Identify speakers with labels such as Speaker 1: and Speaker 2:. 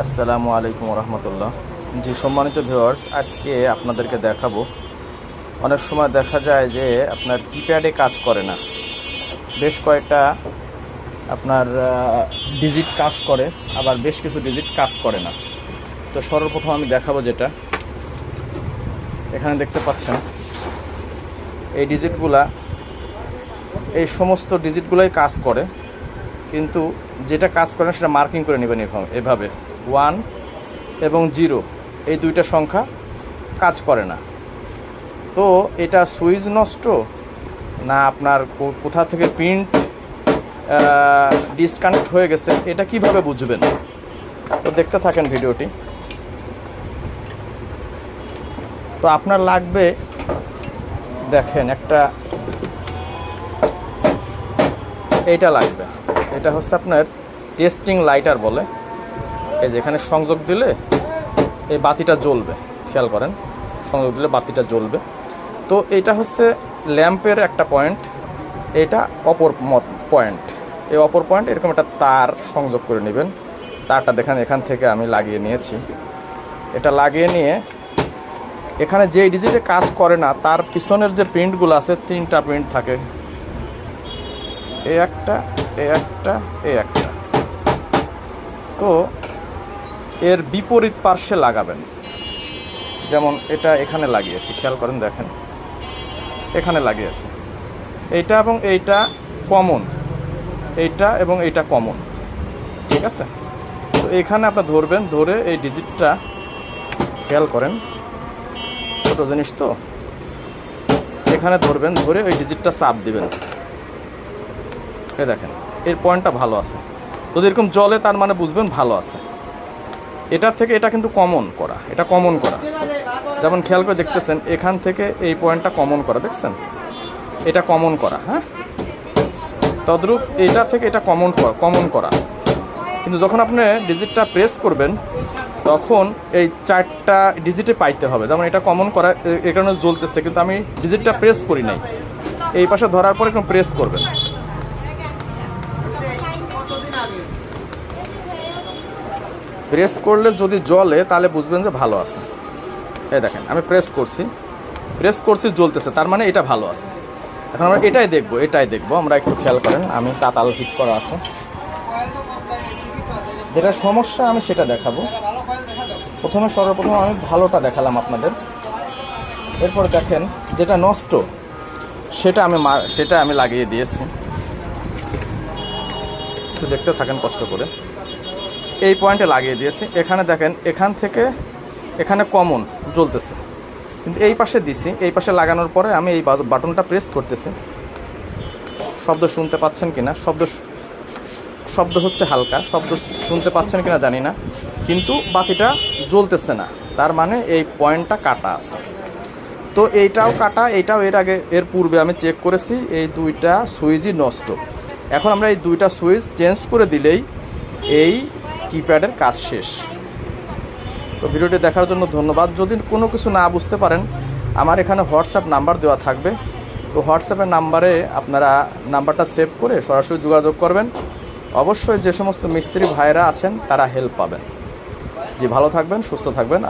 Speaker 1: আসসালামু আলাইকুম রহমতুল্লাহ। জি সম্মানিত ভিউয়ার্স, আজকে আপনাদেরকে দেখাবো, অনেক সময় দেখা যায় যে আপনার কিপ্যাডে কাজ করে না, বেশ কয়েকটা আপনার ডিজিট কাজ করে, আবার বেশ কিছু ডিজিট কাজ করে না। তো সর্বপ্রথম আমি দেখাবো, যেটা এখানে দেখতে পাচ্ছেন, এই ডিজিটগুলা, এই সমস্ত ডিজিটগুলোই কাজ করে, কিন্তু যেটা কাজ করে না সেটা মার্কিং করে নেবেন এভাবে 1 এবং 0, এই দুইটা সংখ্যা কাজ করে না। তো এটা সুইচ নষ্ট না আপনার কোথা থেকে প্রিন্ট ডিসকানেক্ট হয়ে গেছে, এটা কিভাবে বুঝবেন? তো দেখতে থাকেন ভিডিওটি। তো আপনার লাগবে, দেখেন, একটা এইটা লাগবে, এটা হচ্ছে আপনার টেস্টিং লাইটার বলে। এই যে এখানে সংযোগ দিলে এই বাতিটা জ্বলবে, খেয়াল করেন, সংযোগ দিলে বাতিটা জ্বলবে। তো এটা হচ্ছে ল্যাম্পের একটা পয়েন্ট, এটা অপর পয়েন্ট, এই অপর পয়েন্ট এরকম একটা তার সংযোগ করে নেবেন। তারটা দেখেন এখান থেকে আমি লাগিয়ে নিয়েছি। এটা লাগিয়ে নিয়ে এখানে যে ডিজিটে কাজ করে না তার পিছনের যে প্রিন্টগুলো আছে, 3টা প্রিন্ট থাকে, এই একটা, এই একটা, এই একটা। তো এর বিপরীত পার্শ্বে লাগাবেন, যেমন এটা এখানে লাগিয়েছি, খেয়াল করেন, দেখেন এখানে লাগিয়েছি। এইটা এবং এইটা কমন, এইটা এবং এইটা কমন, ঠিক আছে? তো এখানে আপনার ধরবেন, ধরে এই ডিজিটটা, খেয়াল করেন, ছোট জিনিস তো, এখানে ধরবেন, ধরে ওই ডিজিটটা চাপ দিবেন। এই দেখেন এর পয়েন্টটা ভালো আছে, যদি এরকম জ্বলে তার মানে বুঝবেন ভালো আছে। এটা থেকে এটা কিন্তু কমন করা, এটা কমন করা, যেমন খেয়াল করে দেখতেছেন এখান থেকে এই পয়েন্টটা কমন করা, দেখছেন এটা কমন করা, হ্যাঁ। তদ্রূপ এটা থেকে এটা কমন করা। কিন্তু যখন আপনি ডিজিটটা প্রেস করবেন তখন এই 4টা ডিজিটে পাইতে হবে, যেমন এটা কমন করা, এই কারণে জ্বলতেছে, কিন্তু আমি ডিজিটটা প্রেস করি নাই। এই পাশে ধরার পরে একদম প্রেস করবেন, প্রেস করলে যদি জ্বলে তাহলে বুঝবেন যে ভালো আছে। এই দেখেন আমি প্রেস করছি, জ্বলতেছে, তার মানে এটা ভালো আছে। এখন আমরা এটাই দেখবো, আমরা একটু খেয়াল করেন, আমি তাতাল হিট করা আছে, যেটা সমস্যা আমি সেটা দেখাবো। সর্বপ্রথম আমি ভালোটা দেখালাম আপনাদের, এরপর দেখেন যেটা নষ্ট সেটা আমি লাগিয়ে দিয়েছি। একটু দেখতে থাকেন কষ্ট করে, এই পয়েন্টে লাগিয়ে দিয়েছি। এখানে দেখেন এখান থেকে এখানে কমন জ্বলতেছে, কিন্তু এই পাশে দিছি, এই পাশে লাগানোর পরে আমি এই বাটনটা প্রেস করতেছি। শব্দ শুনতে পাচ্ছেন কিনা, শব্দ হচ্ছে হালকা, শব্দ শুনতে পাচ্ছেন কিনা জানি না, কিন্তু বাতিটা জ্বলতেছে না, তার মানে এই পয়েন্টটা কাটা আছে। তো এইটাও কাটা, এইটাও এর পূর্বে আমি চেক করেছি, এই 2টা সুইচই নষ্ট। এখন আমরা এই 2টা সুইচ চেঞ্জ করে দিলেই এই কিপ্যাডের কাজ শেষ। তো ভিডিওটি দেখার জন্য ধন্যবাদ। যদি কোনো কিছু না বুঝতে পারেন, আমার এখানে হোয়াটসঅ্যাপ নাম্বার দেওয়া থাকবে, তো হোয়াটসঅ্যাপের নাম্বারে আপনারা নাম্বারটা সেভ করে সরাসরি যোগাযোগ করবেন। অবশ্যই যে সমস্ত মিস্ত্রি ভাইরা আছেন তারা হেল্প পাবেন। জি, ভালো থাকবেন, সুস্থ থাকবেন।